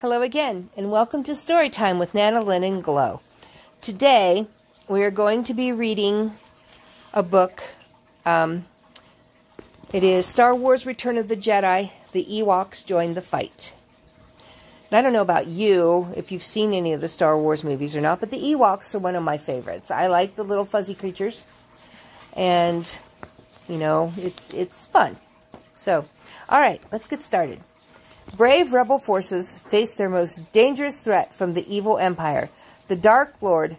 Hello again, and welcome to Storytime with Nana, Lynn, and Glow. Today, we are going to be reading a book. It is Star Wars Return of the Jedi, The Ewoks Join the Fight. And I don't know about you, if you've seen any of the Star Wars movies or not, but the Ewoks are one of my favorites. I like the little fuzzy creatures, and, you know, it's fun. So, alright, let's get started. Brave rebel forces faced their most dangerous threat from the evil empire. The Dark Lord,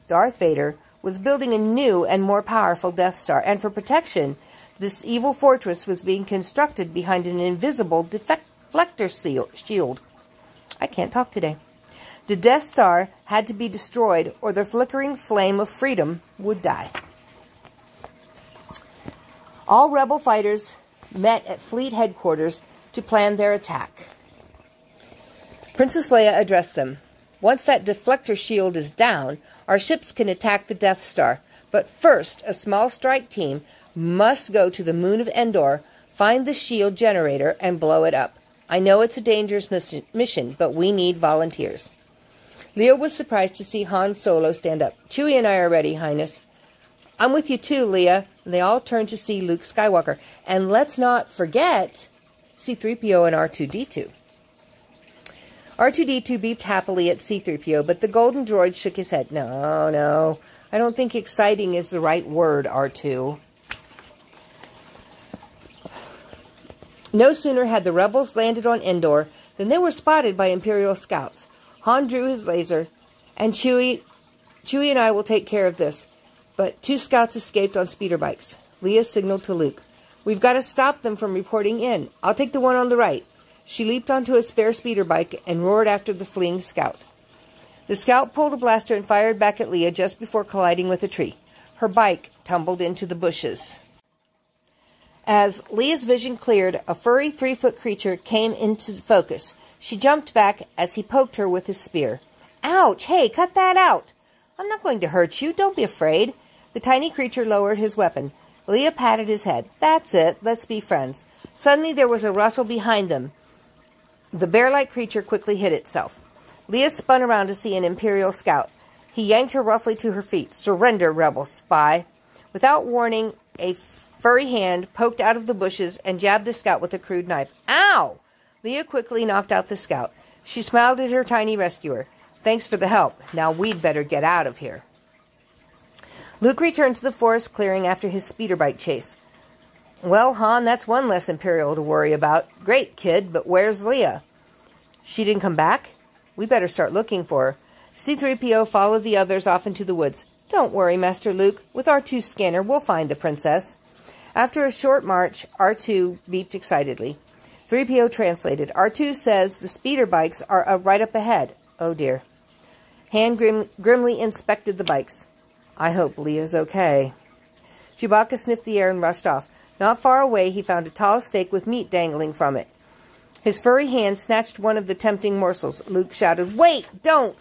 Darth Vader, was building a new and more powerful Death Star, and for protection, this evil fortress was being constructed behind an invisible deflector shield. I can't talk today. The Death Star had to be destroyed, or the flickering flame of freedom would die. All rebel fighters met at fleet headquarters to plan their attack. Princess Leia addressed them. Once that deflector shield is down, our ships can attack the Death Star. But first, a small strike team must go to the moon of Endor, find the shield generator, and blow it up. I know it's a dangerous mission, but we need volunteers. Leia was surprised to see Han Solo stand up. Chewie and I are ready, Highness. I'm with you too, Leia. And they all turned to see Luke Skywalker. And let's not forget C-3PO and R2-D2. R2-D2 beeped happily at C-3PO, but the golden droid shook his head. No, I don't think exciting is the right word, R2. No sooner had the rebels landed on Endor than they were spotted by Imperial scouts. Han drew his laser, and Chewie and I will take care of this. But 2 scouts escaped on speeder bikes. Leia signaled to Luke. We've got to stop them from reporting in. I'll take the one on the right. She leaped onto a spare speeder bike and roared after the fleeing scout. The scout pulled a blaster and fired back at Leia just before colliding with a tree. Her bike tumbled into the bushes. As Leia's vision cleared, a furry 3-foot creature came into focus. She jumped back as he poked her with his spear. Ouch! Hey, cut that out! I'm not going to hurt you. Don't be afraid. The tiny creature lowered his weapon. Leia patted his head. That's it. Let's be friends. Suddenly there was a rustle behind them. The bear-like creature quickly hid itself. Leia spun around to see an Imperial scout. He yanked her roughly to her feet. Surrender, rebel spy. Without warning, a furry hand poked out of the bushes and jabbed the scout with a crude knife. Ow! Leia quickly knocked out the scout. She smiled at her tiny rescuer. Thanks for the help. Now we'd better get out of here. Luke returned to the forest clearing after his speeder bike chase. Well, Han, that's one less Imperial to worry about. Great, kid, but where's Leia? She didn't come back? We better start looking for her. C-3PO followed the others off into the woods. Don't worry, Master Luke. With R2's scanner, we'll find the princess. After a short march, R2 beeped excitedly. 3PO translated. R2 says the speeder bikes are right up ahead. Oh, dear. Han grimly inspected the bikes. I hope Leia's okay. Chewbacca sniffed the air and rushed off. Not far away, he found a tall steak with meat dangling from it. His furry hand snatched one of the tempting morsels. Luke shouted, Wait! Don't!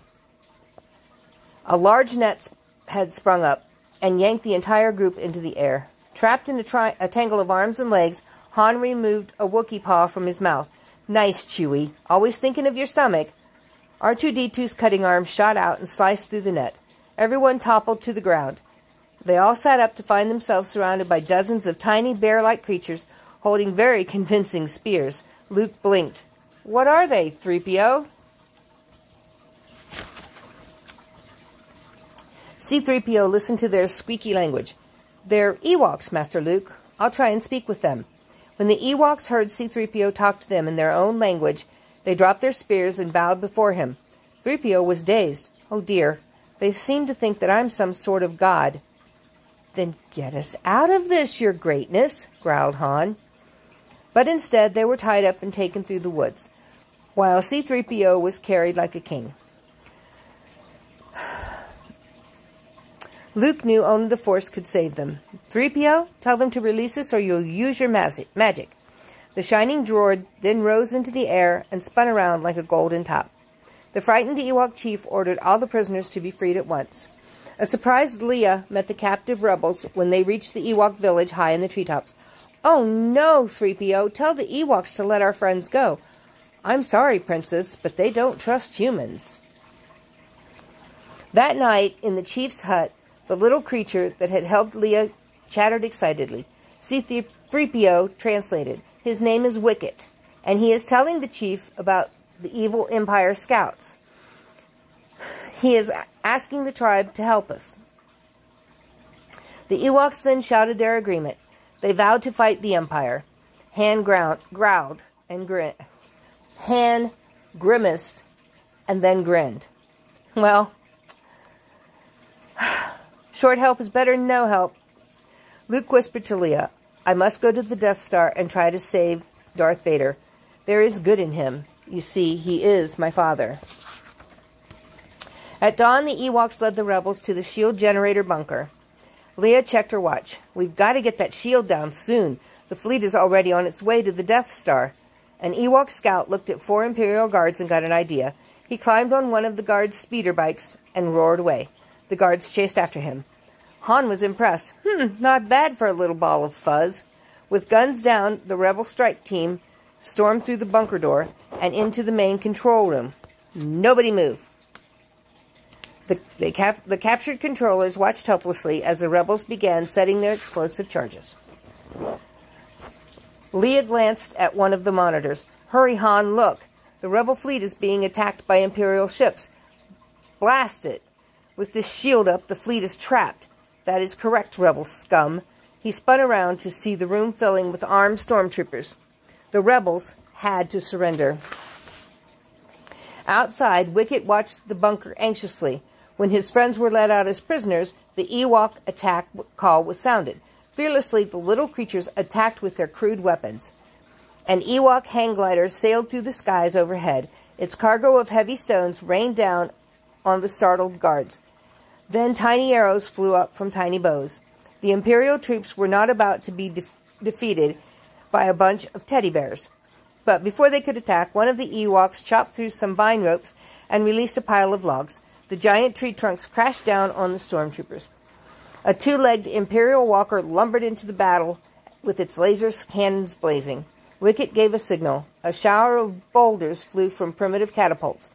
A large net had sprung up and yanked the entire group into the air. Trapped in a tangle of arms and legs, Han removed a Wookiee paw from his mouth. Nice, Chewie. Always thinking of your stomach. R2-D2's cutting arm shot out and sliced through the net. Everyone toppled to the ground. They all sat up to find themselves surrounded by dozens of tiny bear-like creatures holding very convincing spears. Luke blinked. What are they, 3PO? C-3PO listened to their squeaky language. They're Ewoks, Master Luke. I'll try and speak with them. When the Ewoks heard C-3PO talk to them in their own language, they dropped their spears and bowed before him. 3PO was dazed. Oh dear. They seem to think that I'm some sort of god. Then get us out of this, your greatness, growled Han. But instead, they were tied up and taken through the woods, while C-3PO was carried like a king. Luke knew only the Force could save them. 3PO, tell them to release us or you'll use your magic. The shining droid then rose into the air and spun around like a golden top. The frightened Ewok chief ordered all the prisoners to be freed at once. A surprised Leia met the captive rebels when they reached the Ewok village high in the treetops. Oh no, 3PO, tell the Ewoks to let our friends go. I'm sorry, Princess, but they don't trust humans. That night, in the chief's hut, the little creature that had helped Leah chattered excitedly. C-3PO translated. His name is Wicket, and he is telling the chief about the evil Empire scouts. He is asking the tribe to help us. The Ewoks then shouted their agreement. They vowed to fight the Empire. Han growled and grinned. Han grimaced and then grinned. Well, short help is better than no help. Luke whispered to Leia, I must go to the Death Star and try to save Darth Vader. There is good in him. You see, he is my father. At dawn, the Ewoks led the rebels to the shield generator bunker. Leia checked her watch. We've got to get that shield down soon. The fleet is already on its way to the Death Star. An Ewok scout looked at 4 Imperial guards and got an idea. He climbed on one of the guards' speeder bikes and roared away. The guards chased after him. Han was impressed. Not bad for a little ball of fuzz. With guns down, the rebel strike team stormed through the bunker door and into the main control room. Nobody moved. The captured controllers watched helplessly as the rebels began setting their explosive charges. Leia glanced at one of the monitors. Hurry, Han, look. The rebel fleet is being attacked by Imperial ships. Blast it. With this shield up, the fleet is trapped. That is correct, rebel scum. He spun around to see the room filling with armed stormtroopers. The rebels had to surrender. Outside, Wicket watched the bunker anxiously. When his friends were let out as prisoners, the Ewok attack call was sounded. Fearlessly, the little creatures attacked with their crude weapons. An Ewok hang glider sailed through the skies overhead. Its cargo of heavy stones rained down on the startled guards. Then tiny arrows flew up from tiny bows. The Imperial troops were not about to be defeated by a bunch of teddy bears. But before they could attack, one of the Ewoks chopped through some vine ropes and released a pile of logs. The giant tree trunks crashed down on the stormtroopers. A 2-legged Imperial walker lumbered into the battle with its laser cannons blazing. Wicket gave a signal. A shower of boulders flew from primitive catapults.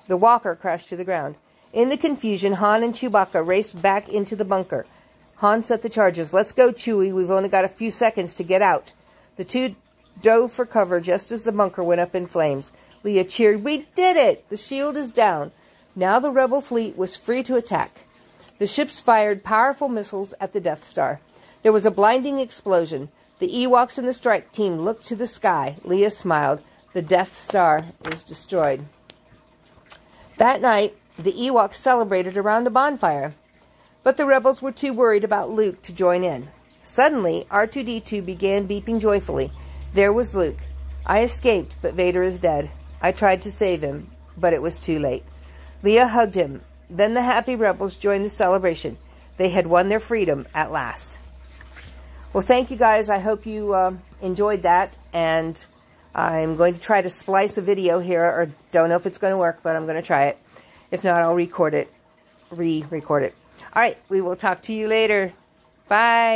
The walker crashed to the ground. In the confusion, Han and Chewbacca raced back into the bunker. Han set the charges. Let's go, Chewie. We've only got a few seconds to get out. The two dove for cover just as the bunker went up in flames. Leia cheered, We did it! The shield is down. Now the rebel fleet was free to attack. The ships fired powerful missiles at the Death Star. There was a blinding explosion. The Ewoks and the strike team looked to the sky. Leia smiled. The Death Star is destroyed. That night, the Ewoks celebrated around a bonfire. But the rebels were too worried about Luke to join in. Suddenly, R2-D2 began beeping joyfully. There was Luke. I escaped, but Vader is dead. I tried to save him, but it was too late. Leia hugged him. Then the happy rebels joined the celebration. They had won their freedom at last. Well, thank you guys. I hope you enjoyed that. And I'm going to try to splice a video here. Or don't know if it's going to work, but I'm going to try it. If not, I'll re-record it. All right, we will talk to you later. Bye.